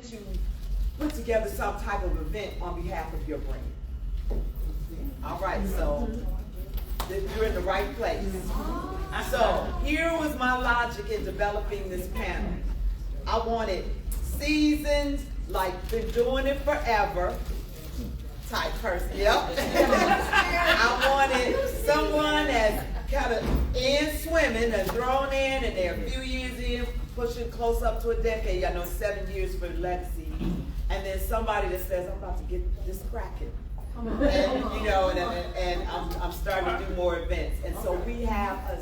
to put together some type of event on behalf of your brand. All right, so you're in the right place. So here was my logic in developing this panel. I wanted seasoned, like been doing it forever type person. Yep. I wanted someone that's kind of in swimming and thrown in, and they're a few years in, pushing close up to a decade. I know 7 years for legacy. And then somebody that says, I'm about to get this cracking. And, you know, and I'm starting to do more events. And so we have a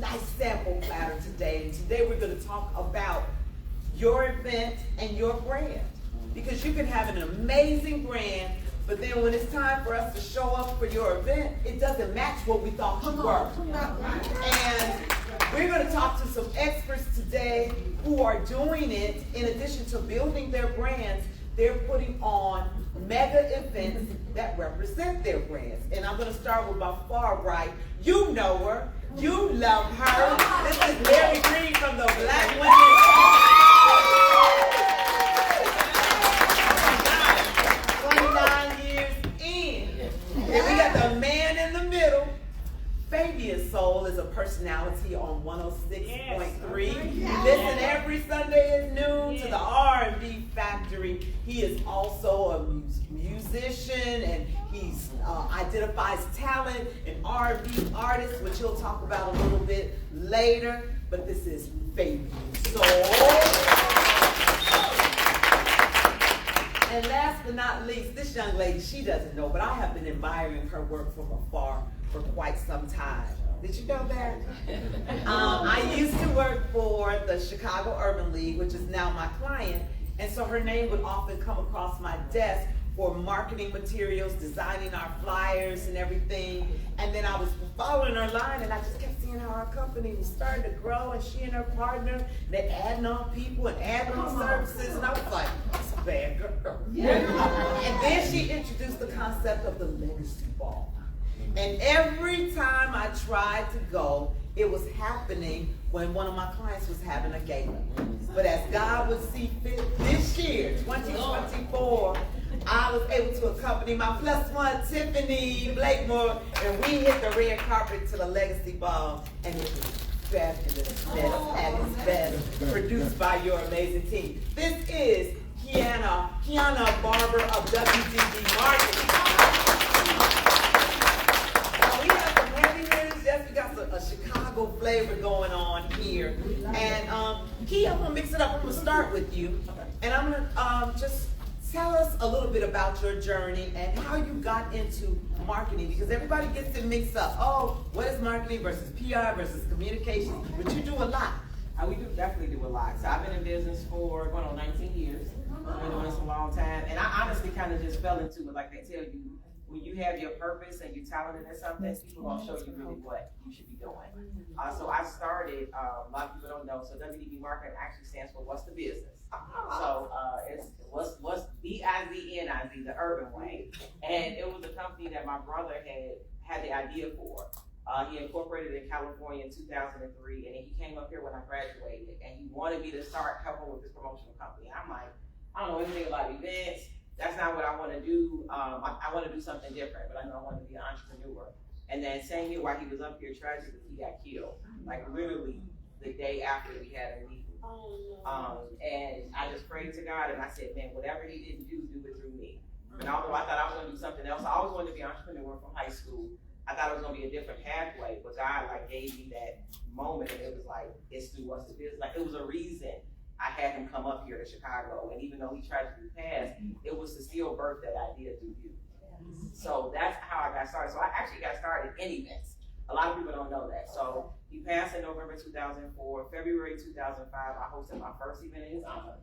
nice sample platter today. And today we're going to talk about your event and your brand. Because you can have an amazing brand, but then when it's time for us to show up for your event, it doesn't match what we thought you were. And we're going to talk to some experts today who are doing it. In addition to building their brands, they're putting on mega events that represent their brands. And I'm going to start with my far right. You know her. You love her. This is Mary Green from the Black Women. 29 years in. And we got the man in the middle. Fabian Soul is a personality on 106.3. You listen every Sunday at noon to the R&B Factory. He is also a musician, and he identifies talent and R&B artist, which he'll talk about a little bit later. But this is Fabian Soul. And last but not least, this young lady, she doesn't know, but I have been admiring her work from afar for quite some time. Did you know that? I used to work for the Chicago Urban League, which is now my client, and so her name would often come across my desk for marketing materials, designing our flyers and everything. And then I was following her line, and I just kept seeing how our company was starting to grow, and she and her partner, they adding on people and adding on services, and I was like, that's a bad girl. And then she introduced the concept of the legacy ball. And every time I tried to go, it was happening when one of my clients was having a gala. But as God would see fit, this year, 2024, I was able to accompany my +1, Tiffany Blakemore, and we hit the red carpet to the Legacy Ball, and it was fabulous at its best, produced by your amazing team. This is Kiana Barber of WDB Marketing. We have some heavy hitters. Yes, we got a Chicago flavor going on here. And Key, I'm gonna mix it up. I'm gonna start with you, and I'm gonna just tell us a little bit about your journey and how you got into marketing, because everybody gets it mixed up. Oh, what is marketing versus PR versus communications? But you do a lot. We definitely do a lot. So I've been in business for going on 19 years. I've been doing this a long time. And I honestly kind of just fell into it. Like they tell you, when you have your purpose and you're talented at something, people gonna show you really what you should be doing. So I started, a lot of people don't know, so WDB Marketing actually stands for What's the Business? So it's what's BIZNIZ, the urban way. And it was a company that my brother had the idea for. He incorporated in California in 2003, and then he came up here when I graduated, and he wanted me to start helping with this promotional company. I'm like, I don't know anything about events. That's not what I want to do. I want to do something different, but I know I want to be an entrepreneur. And then same year while he was up here, tragically, he got killed. Like literally the day after we had a meeting. And I just prayed to God, and I said, man, whatever he didn't do it through me. And although I thought I was going to do something else, I always wanted to be an entrepreneur from high school. I thought it was going to be a different pathway, but God gave me that moment, and it was like, it's through What's the Business. Like, it was a reason I had him come up here to Chicago, and even though he tragically passed, it was to still birth that idea through you. So that's how I got started. So I actually got started in events. A lot of people don't know that. So he passed in November 2004. February 2005, I hosted my first event in his honor.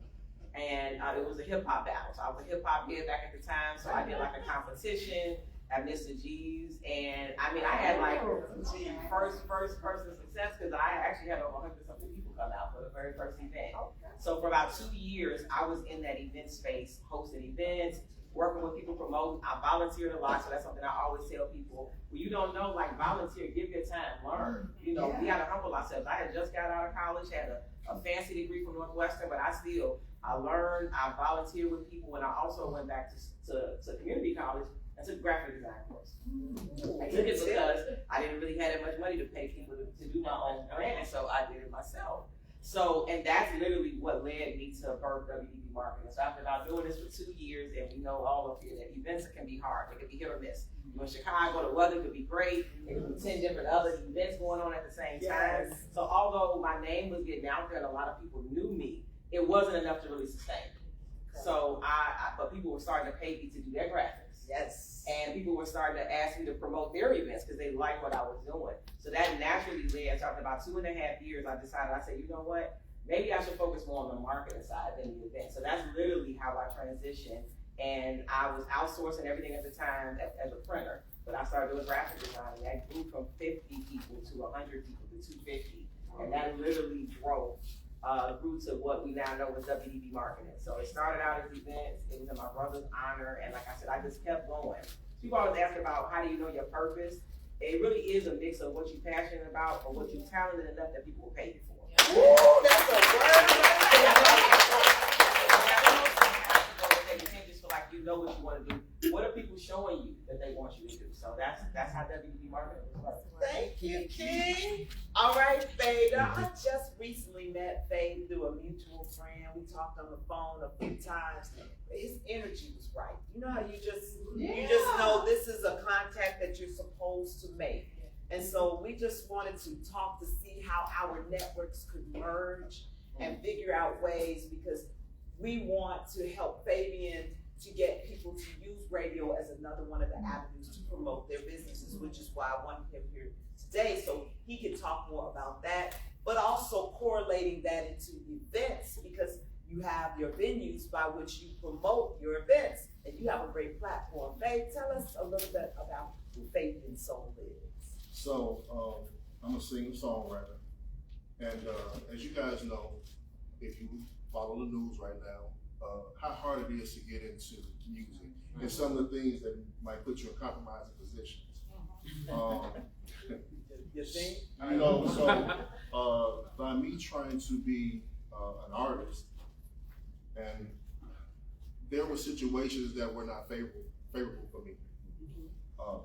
And it was a hip hop battle. So I was a hip hop kid back at the time. So I did like a competition at Mr. G's. And I mean, I had like first person success because I actually had over 100-something people come out for the very first event. So for about 2 years, I was in that event space, hosting events, working with people, promoting. I volunteered a lot, so that's something I always tell people. When you don't know, like volunteer, give your time, learn. You know, we gotta humble ourselves. I had just got out of college, had a a fancy degree from Northwestern, but I learned, I volunteered with people, and I also went back to community college and took a graphic design course. I took it because I didn't really have that much money to pay people to do my own brand, so I did it myself. So, and that's literally what led me to birth WDB Marketing. So after about doing this for 2 years, and we know all of you that events can be hard, they can be hit or miss. You're in Chicago, the weather could be great, there could be 10 different other events going on at the same time. Yes. So although my name was getting out there and a lot of people knew me, it wasn't enough to really sustain me. So but people were starting to pay me to do their graphics. Yes. And people were starting to ask me to promote their events because they liked what I was doing. So that naturally led, so after about 2.5 years, I said, you know what? Maybe I should focus more on the marketing side than the event. So that's literally how I transitioned. And I was outsourcing everything at the time as a printer. But I started doing graphic design, and that grew from 50 people to 100 people to 250. And that literally grew to what we now know as WDB Marketing. So it started out as events, it was in my brother's honor, and like I said, I just kept going. People always ask about how do you know your purpose? It really is a mix of what you're passionate about or what you're talented enough that people will pay you for. Ooh, that's a word. You can't just feel like you know what you want to do. What are people showing you that they want you to do? So that's how WDB Marketing works. Thank you, King. All right, Fada. I just recently met Fade through a mutual friend. We talked on the phone a few times. His energy was right. You know how you just know this is a contact that you're supposed to make. And so we just wanted to talk to see how our networks could merge and figure out ways, because we want to help Fabian to get people to use radio as another one of the avenues to promote their businesses, which is why I wanted him here today so he can talk more about that, but also correlating that into events, because you have your venues by which you promote your events, and you have a great platform. Faye, tell us a little bit about who Fabian Soul is. So, I'm a singer-songwriter, and as you guys know, if you follow the news right now, how hard it is to get into music, and some of the things that might put you in compromising positions. You think? You know, so by me trying to be an artist, and there were situations that were not favorable for me.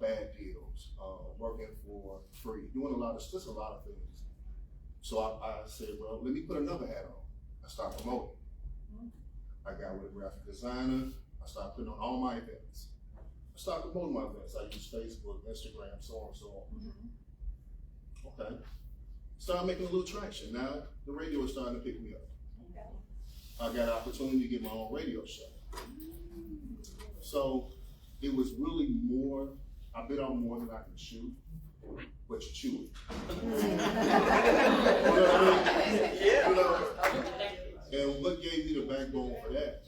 Bad deals, working for free, doing a lot of things. So I said, well, let me put another hat on. I started promoting. I got with a graphic designer. I started putting on all my events. I started promoting my events. I use Facebook, Instagram, so on and so on. Okay. Started making a little traction. Now the radio is starting to pick me up. I got an opportunity to get my own radio show. So it was really more, I bit on more than I can chew, but you chew it. You know what I mean? Yeah. You know? And what gave me the backbone for that,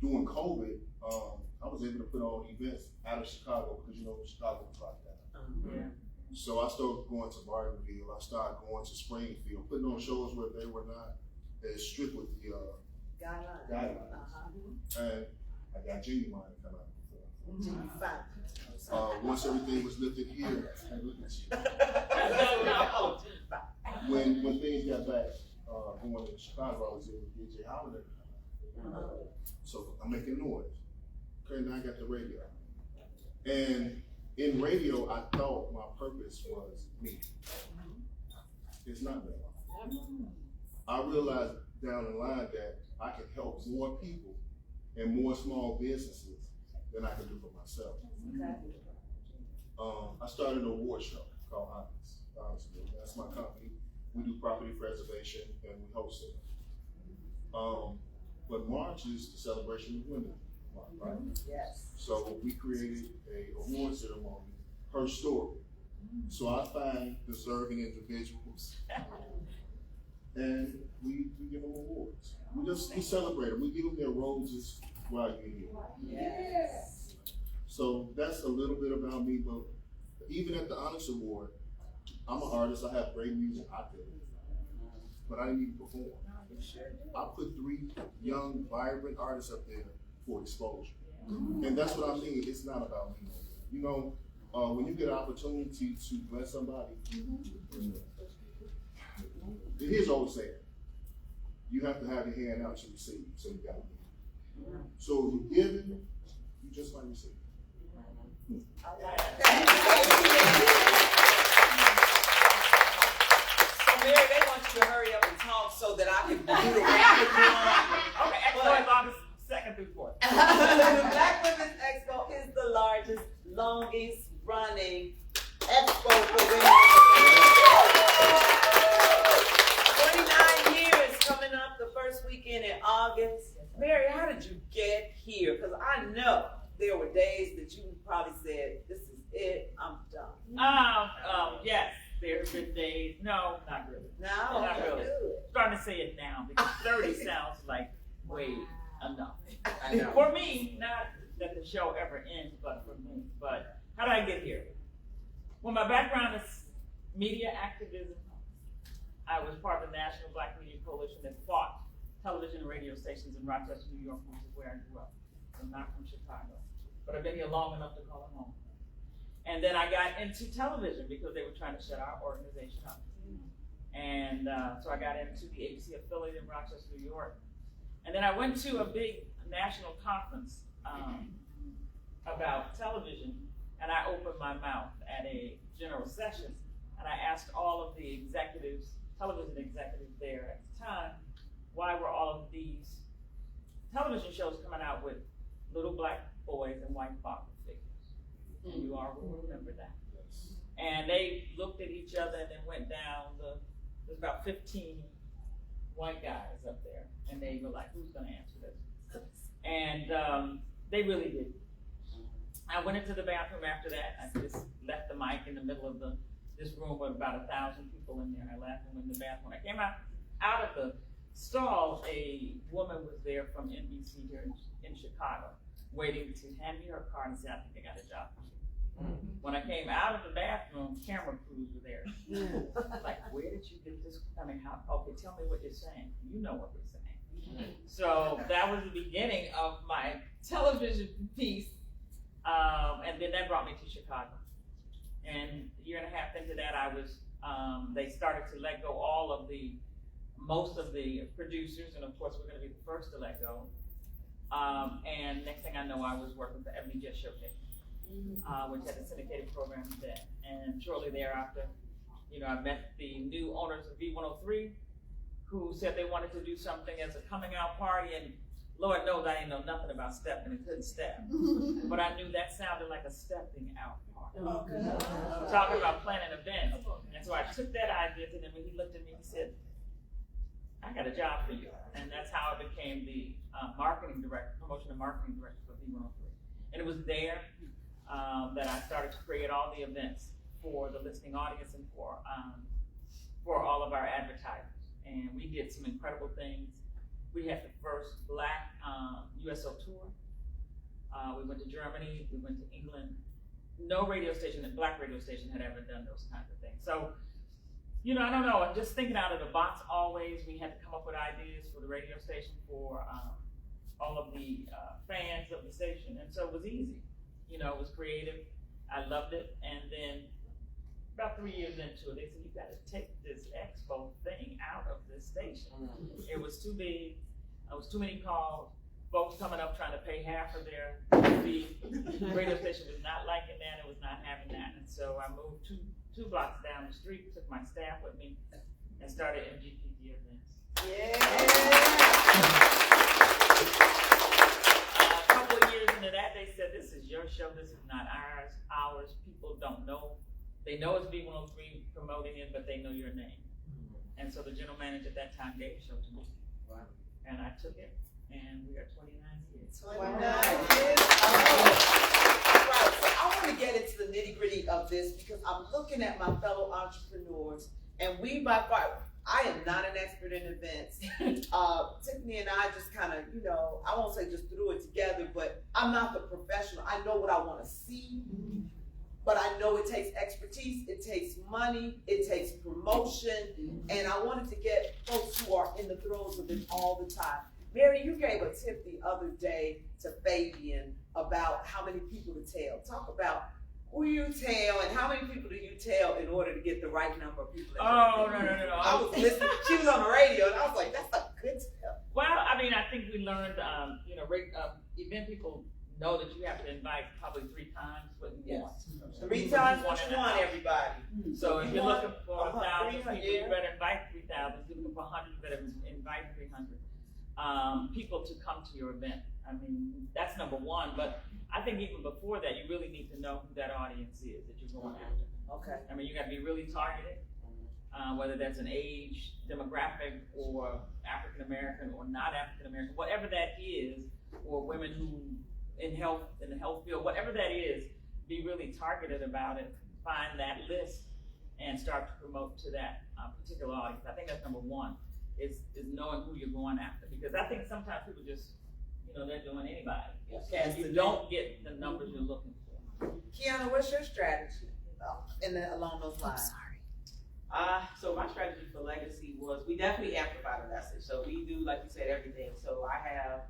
during COVID, I was able to put on events out of Chicago, because you know Chicago was locked down. So I started going to Bartonville, I started going to Springfield, putting on shows where they were not as strict with the guidelines. And I got Genuine to come out. Once everything was lifted here, and look at you. When things got back, going to Chicago, I was able to get Jay Holiday. So I'm making noise. Okay, now I got the radio. And in radio, I thought my purpose was me. It's not me. I realized down the line that I can help more people and more small businesses than I can do for myself. I started an award show called Honest. That's my company. We do property preservation and we host it. But March is the celebration of women, right? Yes. So we created a award ceremony per story. So I find deserving individuals and we give them awards. We celebrate them. We give them their roses while you're here. Yes. So that's a little bit about me, but even at the Honest Award, I'm an artist, I have great music out there, but I didn't even perform. I put 3 young, vibrant artists up there for exposure. And that's what I mean, it's not about me. You know, when you get an opportunity to bless somebody, here's always saying, you have to have your hand out to receive, so you gotta give. So if you're giving, you just might receive. Mary, they want you to hurry up and talk so that I can do the rap. Okay, Expo is August 2nd through 4th. The Black Women's Expo is the largest, longest running expo for women. 29 years coming up the first weekend in August. Mary, how did you get here? Because I know there were days that you probably said, this is it, I'm done. Yes, there's been days. No, not really. No, Not really. good. Starting to say it now because 30 sounds like way enough. I know. For me, not that the show ever ends, but for me. But how did I get here? Well, my background is media activism. I was part of the National Black Media Coalition that fought television and radio stations in Rochester, New York, which is where I grew up. I'm not from Chicago, but I've been here long enough to call it home. And then I got into television because they were trying to shut our organization up. And so I got into the ABC affiliate in Rochester, New York. And then I went to a big national conference about television, and I opened my mouth at a general session, and I asked all of the executives, television executives there at the time, why were all of these television shows coming out with little black boys and white father figures? And you all will remember that. And they looked at each other and then went down there's about 15 white guys up there, and they were like, who's gonna answer this? And they really did. I went into the bathroom after that. I just left the mic in the middle of this room with about 1,000 people in there. I left and went in the bathroom. I came out of the stall. A woman was there from NBC here in Chicago, waiting to hand me her card and say, I think I got a job for you. When I came out of the bathroom, camera crews were there. Like, where did you get this? I mean, okay, tell me what you're saying. You know what we're saying. So that was the beginning of my television piece. And then that brought me to Chicago. And a year and a half into that, I was, they started to let go most of the producers, and of course we're gonna be the first to let go. And next thing I know, I was working for Ebony Jet Showcase, which had a syndicated program then. And shortly thereafter, I met the new owners of V103, who said they wanted to do something as a coming out party, and Lord knows I didn't know nothing about stepping and couldn't step. But I knew that sounded like a stepping out party. Talking about planning events. And so I took that idea to him, and he looked at me and said, I got a job for you. And that's how I became the promotion and marketing director for V103. And it was there that I started to create all the events for the listening audience and for all of our advertisers. And we did some incredible things. We had the first Black USO tour. We went to Germany, we went to England. No Black radio station had ever done those kinds of things. So, I don't know, I'm just thinking out of the box always. We had to come up with ideas for the radio station for all of the fans of the station. And so it was easy, it was creative. I loved it. And then about 3 years into it, they said, you gotta take this expo thing out of this station. It was too big, it was too many calls, folks coming up trying to pay half of their fee. The radio station was not liking that, it was not having that. And so I moved two blocks down the street, took my staff with me, and started MGPG events. Yeah. A couple of years into that, they said, this is your show, this is not ours. People don't know. They know it's V103 promoting it, but they know your name. And so the general manager at that time gave the show to me. Wow. And I took it, and we are 29 years. 29 years. Right, so I want to get into the nitty gritty of this because I'm looking at my fellow entrepreneurs, and we by far, I am not an expert in events. Tiffany and I just kind of, I won't say just threw it together, but I'm not the professional. I know what I want to see. But I know it takes expertise, it takes money, it takes promotion, and I wanted to get folks who are in the throes of it all the time. Mary, you gave a tip the other day to Fabian about how many people to tell. Talk about who you tell and how many people do you tell in order to get the right number of people? Oh, no. I was listening. She was on the radio, and I was like, "That's a good tell." Well, I mean, I think we learned, event people know that you have to invite probably 3 times what you want. 3 times One what and you a want, half. everybody. So if you're looking for 1,000 people, 300, you better invite 3,000. If you're looking for 100, you better invite 300 people to come to your event. I mean, that's number one. But I think even before that, you really need to know who that audience is that you're going after. Okay. I mean, you got to be really targeted, whether that's an age demographic or African American or not African American, whatever that is, or women who in the health field, whatever that is, be really targeted about it. Find that list and start to promote to that particular audience. I think that's number one, is knowing who you're going after. Because I think sometimes people just, they're doing anybody. And you don't get the numbers you're looking for. Kiana, what's your strategy along those lines? So my strategy for Legacy was we definitely amplify the message. So we do, like you said, everything. So I have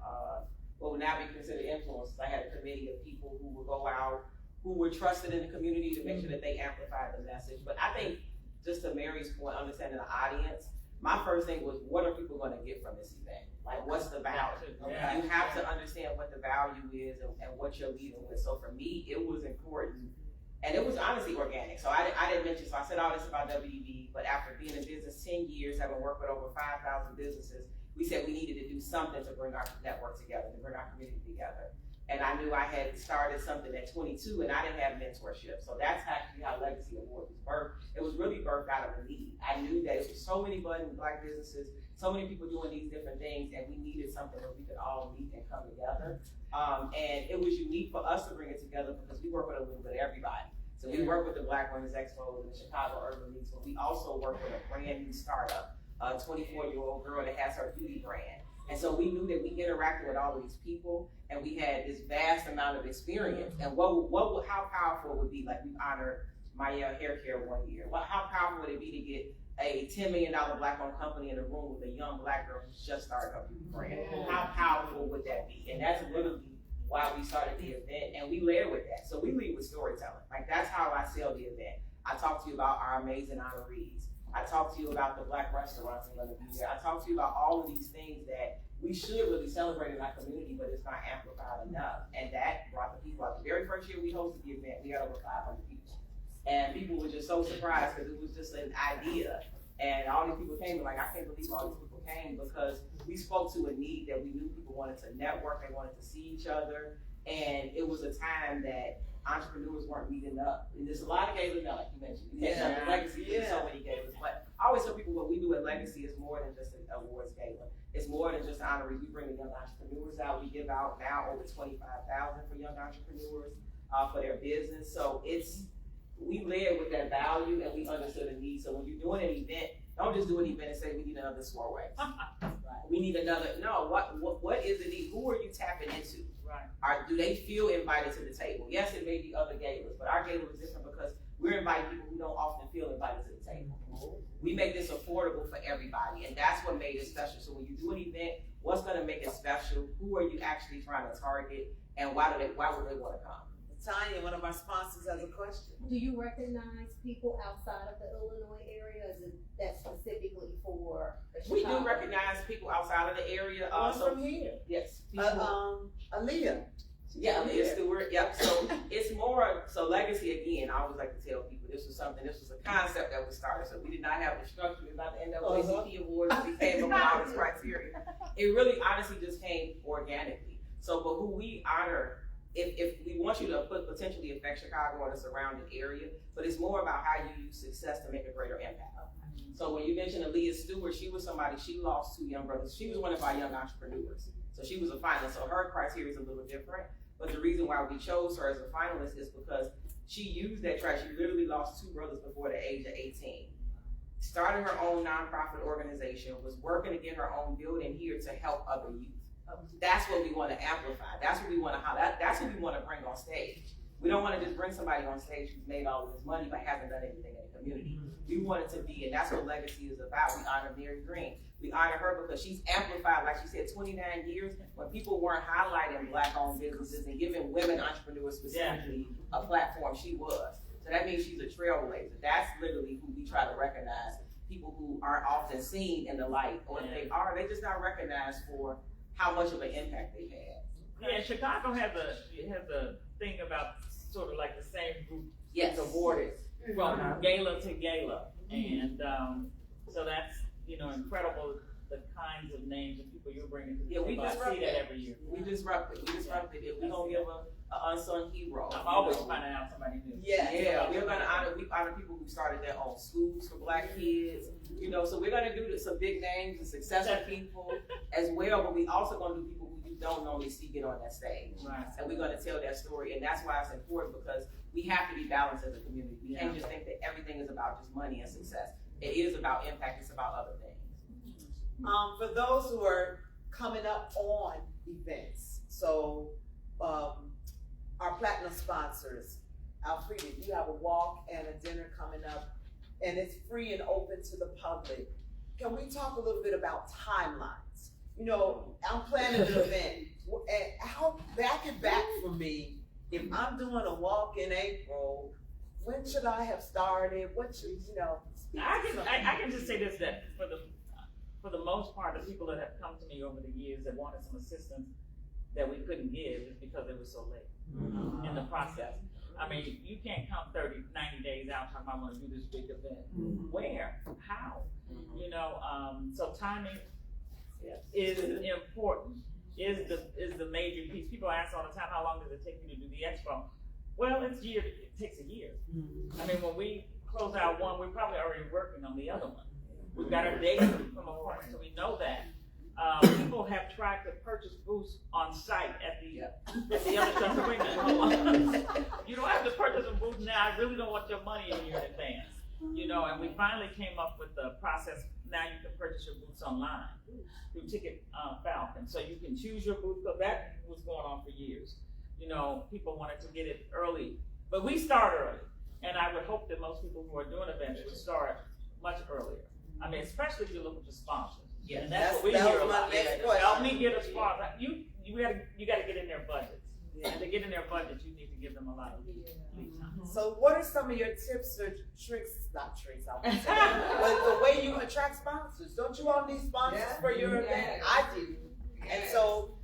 what would now be considered influencers. I had a committee of people who would go out, who were trusted in the community to make sure that they amplified the message. But I think, just to Mary's point, understanding the audience, my first thing was, what are people going to get from this event? Like, what's the value? Yeah. You have to understand what the value is and what you're leading with. So for me, it was important. And it was honestly organic. So I didn't mention, so I said all this about WEB, but after being in business 10 years, having worked with over 5,000 businesses, we said we needed to do something to bring our network together, to bring our community together. And I knew I had started something at 22 and I didn't have mentorship. So that's actually how Legacy Awards was birthed. It was really birthed out of a need. I knew that it was so many budding Black businesses, so many people doing these different things, and we needed something where we could all meet and come together. And it was unique for us to bring it together because we work with a little bit of everybody. So we work with the Black Women's Expo and the Chicago Urban Leagues, but we also work with a brand new startup, a 24-year-old girl that has her beauty brand. And so we knew that we interacted with all of these people, and we had this vast amount of experience. And how powerful it would be, like we honored Maya Hair Care one year. How powerful would it be to get a $10 million Black-owned company in a room with a young Black girl who's just started her beauty brand? How powerful would that be? And that's literally why we started the event, and we led with that. So we lead with storytelling. Like, that's how I sell the event. I talk to you about our amazing honorees. I talk to you about the Black restaurants that are going to be there. I talk to you about all of these things that we should really celebrate in our community, but it's not amplified enough. And that brought the people out. The very first year we hosted the event, we had over 500 people. And people were just so surprised because it was just an idea. And all these people came, and like, I can't believe all these people came, because we spoke to a need that we knew people wanted to network, they wanted to see each other. And it was a time that entrepreneurs weren't meeting up. And there's a lot of galas now, like you mentioned. You mentioned Legacy, there's so many galas. But I always tell people what we do at Legacy is more than just an awards gala. It's more than just honorees. We bring the young entrepreneurs out. We give out now over $25,000 for young entrepreneurs for their business. So we led with that value and we understood the need. So when you're doing an event, don't just do an event and say we need another Swarways. We need another. No, what is the need? Who are you tapping into? Right. Do they feel invited to the table? Yes, it may be other galas, but our gala is different because we're inviting people who don't often feel invited to the table. We make this affordable for everybody, and that's what made it special. So when you do an event, what's going to make it special? Who are you actually trying to target, and why would they want to come? Tanya, one of our sponsors, has a question. Do you recognize people outside of the Illinois area? Is it that specifically for We Chicago? do recognize people outside of the area. From here. Yes. Aaliyah. Yeah, Aaliyah Stewart. Yep. So it's more, so Legacy, again, I always like to tell people this was a concept that was started. So we did not have the structure, we did not the NAACP awards, we came up with all this criteria. It really honestly just came organically. So, but who we honor, if we want you to potentially affect Chicago or the surrounding area, but it's more about how you use success to make a greater impact. So when you mentioned Aaliyah Stewart, she was somebody, she lost 2 young brothers. She was one of our young entrepreneurs. So she was a finalist. So her criteria is a little different. But the reason why we chose her as a finalist is because she used that track. She literally lost 2 brothers before the age of 18. Started her own nonprofit organization, was working to get her own building here to help other youth. That's what we want to amplify. That's what we want to highlight. That's what we want to bring on stage. We don't want to just bring somebody on stage who's made all of this money but hasn't done anything in the community. We want it to be, and that's what Legacy is about. We honor Mary Green. We honor her because she's amplified, like she said, 29 years when people weren't highlighting Black-owned businesses and giving women entrepreneurs specifically a platform. She was. So that means she's a trailblazer. That's literally who we try to recognize. People who aren't often seen in the light, or if they are, they just not recognized for how much of an impact they've had. Yeah, Chicago has a thing about sort of like the same group Yes. is awarded from gala to gala, and so that's incredible, the kinds of names and people you're bringing to the Yeah, we table. I disrupt see that it. every year. We disrupted. If we don't give an unsung hero, I'm always finding out somebody new. Yeah, we're gonna honor people who started their own schools for Black kids. So we're gonna do some big names and successful people as well, but we also gonna do people who you don't normally see get on that stage. Right. And we're gonna tell that story, and that's why it's important, because we have to be balanced as a community. We can't just think that everything is about just money and success. It is about impact, it's about other things. For those who are coming up on events, so our platinum sponsors, Alfreda, you have a walk and a dinner coming up, and it's free and open to the public. Can we talk a little bit about timelines? I'm planning an event, and how back for me, if I'm doing a walk in April, when should I have started? What should, I can just say this, that for the most part, the people that have come to me over the years that wanted some assistance that we couldn't give is because it was so late in the process. I mean, you can't come 90 days out talking about I want to do this big event. Where? How? So timing is important, is the major piece. People ask all the time, how long does it take you to do the expo? Well, it takes a year. I mean, when we close out one, we're probably already working on the other one. We've got our data from a point, so we know that. People have tried to purchase booths on site at the other stuff. So wait a minute, you don't have to purchase a booth now. I really don't want your money in here in advance. And we finally came up with the process. Now you can purchase your booths online through Ticket Falcon. So you can choose your booth, because that was going on for years. People wanted to get it early, but we start early. And I would hope that most people who are doing events would start much earlier. I mean, especially if you're looking for sponsors. Yeah, And that's what we that hear a was my lot. next question. Help me get a sponsor. You gotta get in their budgets. And to get in their budgets, you need to give them a lot of lead time. So what are some of your tips or tricks, not tricks, I would say, but the way you attract sponsors? Don't you all need sponsors for your event? I do. And so,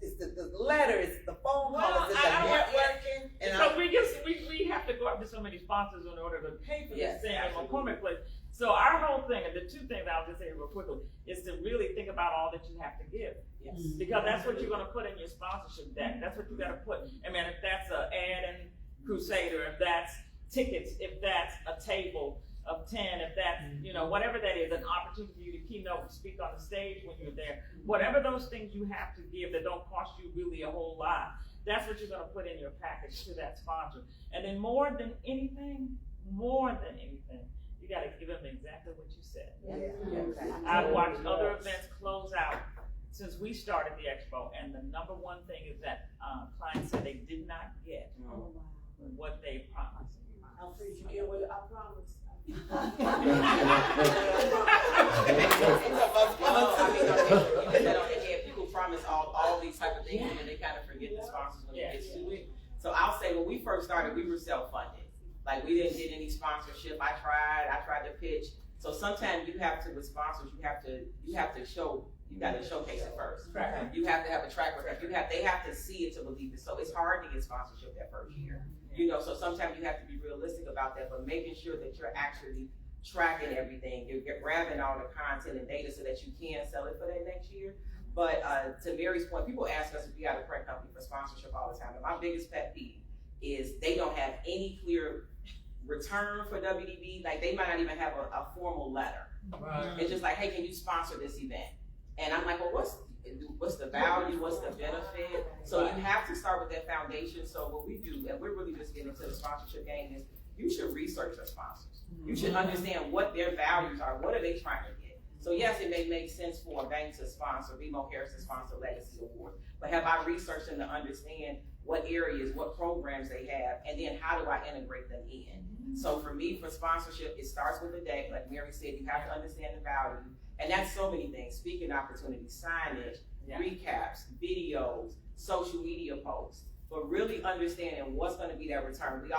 it's the letters, the phone calls, it's the networking, and So we have to go up to so many sponsors in order to pay for this thing at McCormick Place. So our whole thing, and the two things I'll just say real quickly, is to really think about all that you have to give. Yes. Because that's what you're gonna put in your sponsorship deck. That's what you gotta put. I mean, if that's an ad in Crusader, if that's tickets, if that's a table of 10, if that's, whatever that is, an opportunity for you to keynote and speak on the stage when you're there, whatever those things you have to give that don't cost you really a whole lot, that's what you're gonna put in your package to that sponsor. And then more than anything, you gotta give them exactly what you said. I've watched other events close out since we started the expo, and the number one thing is that clients said they did not get what they promised. Alfred, you get what I promised. People promise all these type of things, and then they kind of forget the sponsors when it gets to it. So I'll say, when we first started, we were self-funded. Like, we didn't get any sponsorship. I tried to pitch. So sometimes you have to, with sponsors, you gotta showcase it first. Right. You have to have a track record. They have to see it to believe it. So it's hard to get sponsorship that first year. So sometimes you have to be realistic about that, but making sure that you're actually tracking everything, you're grabbing all the content and data so that you can sell it for that next year. But to Mary's point, people ask us if we got a print company for sponsorship all the time. And my biggest pet peeve is they don't have any clear return for WDB. Like, they might not even have a formal letter. Right. It's just like, hey, can you sponsor this event? And I'm like, well, what's the value? What's the benefit? So you have to start with that foundation. So what we do, and we're really just getting into the sponsorship game, is you should research your sponsors. You should understand what their values are. What are they trying to get? So yes, it may make sense for a bank to sponsor, BMO Harris to sponsor Legacy Award, but have I researched them to understand what areas, what programs they have, and then how do I integrate them in? So for me, for sponsorship, it starts with the deck. Like Mary said, you have to understand the value, And that's so many things, speaking opportunities, signage, Yeah. recaps, videos, social media posts, but really understanding what's gonna be that return. We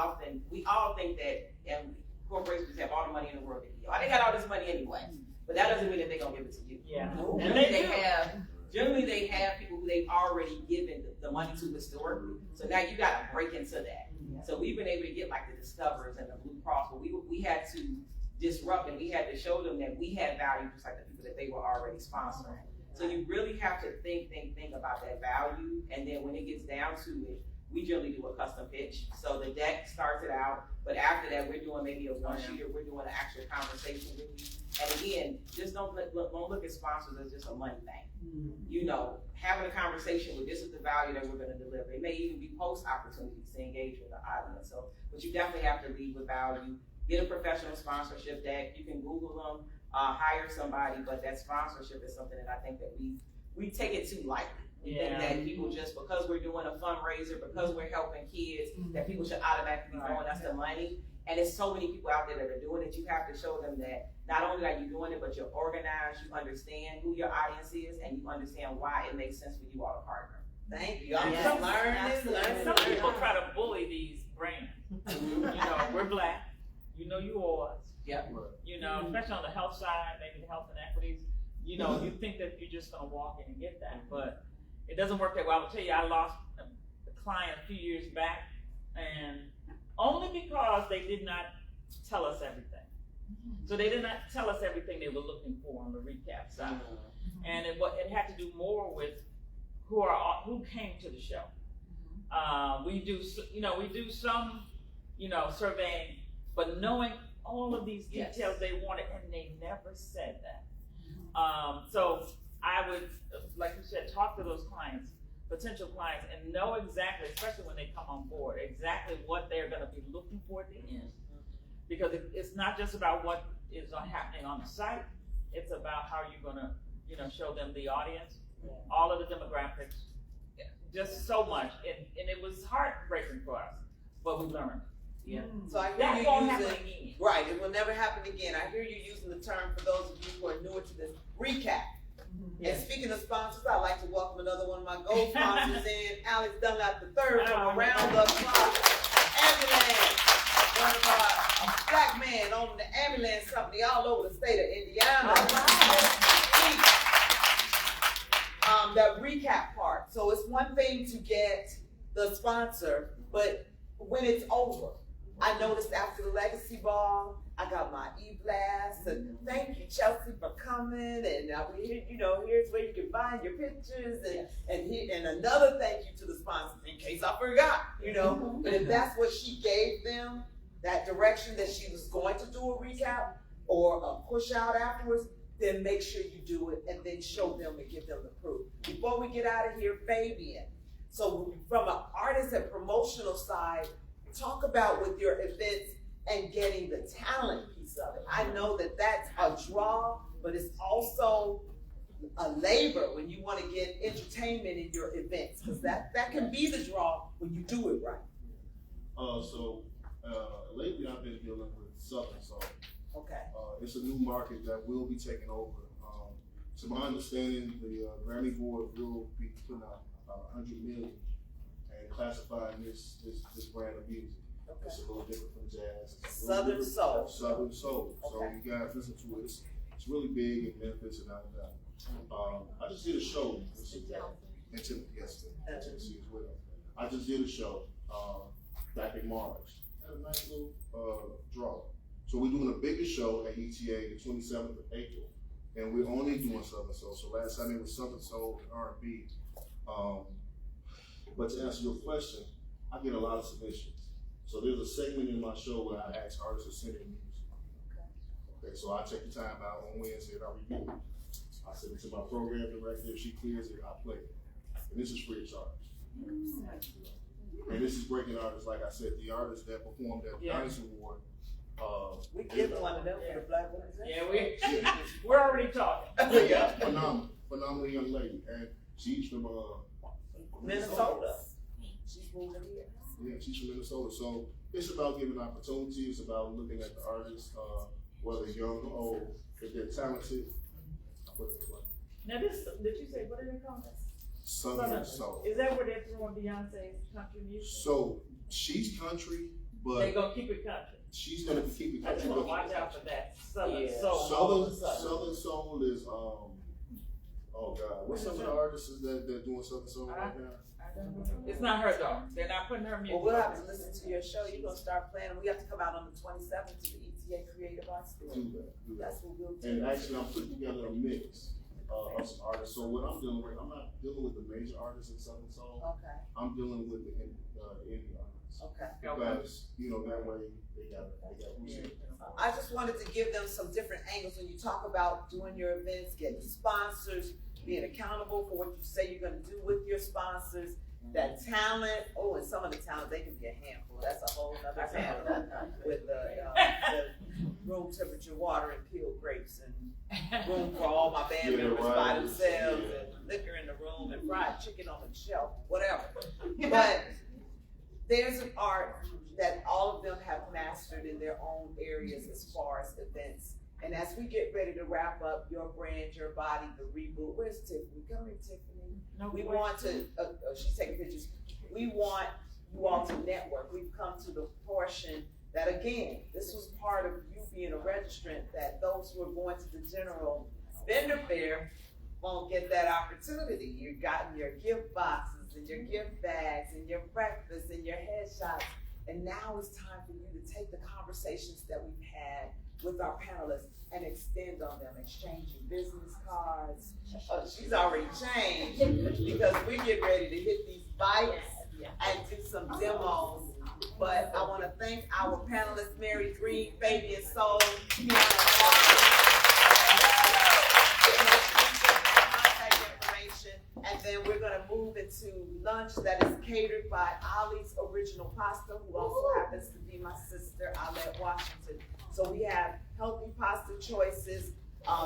all think that, and corporations have all the money in the world. They got all this money anyway, but that doesn't mean that they're gonna give it to you. Yeah. And generally they have people who they've already given the money to historically. So now you gotta break into that. So we've been able to get like the Discoverers and the Blue Cross, but we had to disrupt and we had to show them that we had value just like the people that they were already sponsoring. So you really have to think about that value, and then when it gets down to it, we generally do a custom pitch. So the deck starts it out, but after that, we're doing maybe a one-sheeter, we're doing an actual conversation with you. And again, just don't look at sponsors as just a money thing. You know, having a conversation with this is the value that we're gonna deliver. It may even be post opportunities to engage with the audience. So, but you definitely have to lead with value. Get a professional sponsorship deck. You can Google them, hire somebody, but that sponsorship is something that I think that we take it too lightly. We think that people just, because we're doing a fundraiser, because we're helping kids, that people should automatically be throwing us the money. And there's so many people out there that are doing it. You have to show them that not only are you doing it, but you're organized, you understand who your audience is, and you understand why it makes sense for you all to partner. Thank you. I'm Yes. just learning. Some people try to bully these brands. You know, we're black. You know yours. Yeah. You know, especially on the health side, maybe the health inequities. You know, you think that you're just gonna walk in and get that, but it doesn't work that well. I will tell you, I lost a client a few years back, and only because they did not tell us everything. So they did not tell us everything they were looking for on the recap side, and it had to do more with who came to the show. We do some surveying, but knowing all of these details they wanted, and they never said that. So I would, like you said, talk to those clients, potential clients, and know exactly, especially when they come on board, exactly what they're gonna be looking for at the end. Because it's not just about what is happening on the site, it's about how you're gonna, show them the audience, all of the demographics, just so much. And it was heartbreaking for us, but we learned. Yeah. So I hear That you won't using, happen again. right, it will never happen again. I hear you using the term, for those of you who are newer to this, recap. And speaking of sponsors, I'd like to welcome another one of my gold sponsors in, Alex Dunlap III, from around the clock, Ambulance. One of a black man owning the ambulance company all over the state of Indiana. That recap part. So it's one thing to get the sponsor, but when it's over, I noticed after the Legacy Ball, I got my e-blast, and thank you, Chelsea, for coming, and here's where you can find your pictures, and another thank you to the sponsors, in case I forgot, but if that's what she gave them, that direction that she was going to do a recap, or a push out afterwards, then make sure you do it, and then show them and give them the proof. Before we get out of here, Fabian, so from an artist and promotional side, talk about with your events and getting the talent piece of it. I know that that's a draw, but it's also a labor when you want to get entertainment in your events, because that can be the draw when you do it right. Lately I've been dealing with Southern Soul. Okay. It's a new market that will be taken over. To my understanding, the Grammy Board will be putting out about $100 million and classifying this brand of music. Okay. It's a little different from jazz. Southern Soul. Southern Soul. Okay. So you guys listen to it. It's really big in Memphis and Alabama. I just did a show. In Tennessee as well. I just did a show back in March. Had a nice little draw. So we're doing a bigger show at ETA the 27th of April, and we're only doing Southern Soul. So last time it was Southern Soul and R&B. But to answer your question, I get a lot of submissions. So there's a segment in my show where I ask artists to send in music. Okay, so I take the time out on Wednesday and I review it. I send it to my program director. If she clears it, I play it. And this is free of charge. And this is breaking artists, like I said, the artists that performed at the Dynasty Award. We give one of them for the Black Women's Yeah, we're already talking. Phenomenal young lady, and she's from Minnesota. She's moving here. Yeah, she's from Minnesota. So it's about giving opportunities, about looking at the artists, whether young or old, if they're talented, put in play. Now this, did you say, what do they call it? Southern Soul. Is that where they're throwing Beyonce's country music? So she's country, They but gonna keep it country. she's gonna keep it I just country. wanna watch out for that Southern Yeah. soul. Southern Soul is oh God, what's some of the artists that doing Southern Soul right now? It's not her though. They're not putting her music. Well, we'll have to listen to your show. You're gonna start playing, we have to come out on the 27th to the ETA Creative Arts Fair. Do that. That's what we'll do. And actually, I'm putting together a mix of some artists. So what I'm dealing with, I'm not dealing with the major artists in Southern Soul. Okay, I'm dealing with the indie artists. okay. Because, that way they got who's in. I just wanted to give them some different angles when you talk about doing your events, getting sponsors, being accountable for what you say you're gonna do with your sponsors, that talent, and some of the talent, they can be a handful, that's a whole nother panel with the room temperature water and peeled grapes and room for all my band Yeah, members right. by themselves Yeah. and liquor in the room and fried chicken on the shelf, whatever. But there's an art that all of them have mastered in their own areas as far as events. And as we get ready to wrap up Your Brand, Your Body, the reboot, where's Tiffany? Come here, Tiffany. No, We want to, she's taking pictures. We want you all to network. We've come to the portion that, again, this was part of you being a registrant, that those who are going to the general vendor fair won't get that opportunity. You've gotten your gift boxes and your gift bags and your breakfast and your headshots. And now it's time for you to take the conversations that we've had with our panelists and extend on them, exchanging business cards. Oh, she's already changed because we get ready to hit these bikes and do some demos. But I want to thank our panelists, Mary Green, Fabian Soul, and then we're gonna move into lunch that is catered by Ollie's Original Pasta, who also happens to be my sister, Alette Washington. So we have healthy pasta choices,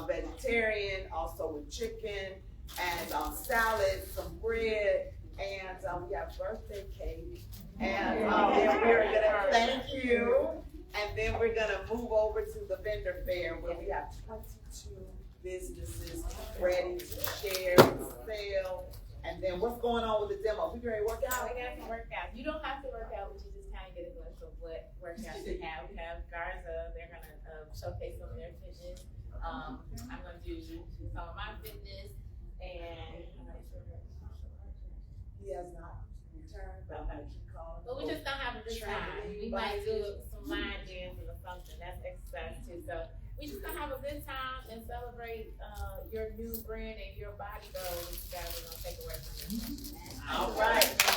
vegetarian, also with chicken, and salad, some bread, and we have birthday cake. And then we're gonna, thank you. And then we're gonna move over to the vendor fair where we have 22 businesses ready to share and sell. And then what's going on with the demo? We ready to work out? We got some workouts. You don't have to work out, but you just kind of get a glimpse of what workouts we have. We have Garza. They're gonna showcase some of their fitness. I'm gonna do some of my fitness, and He has not returned, but I'm gonna keep calling. but we just don't have a good time. We might do some line dancing or something. That's exercise too. So we just gonna have a good time and celebrate your new brand and your body goals that you guys are gonna take away from this. All right.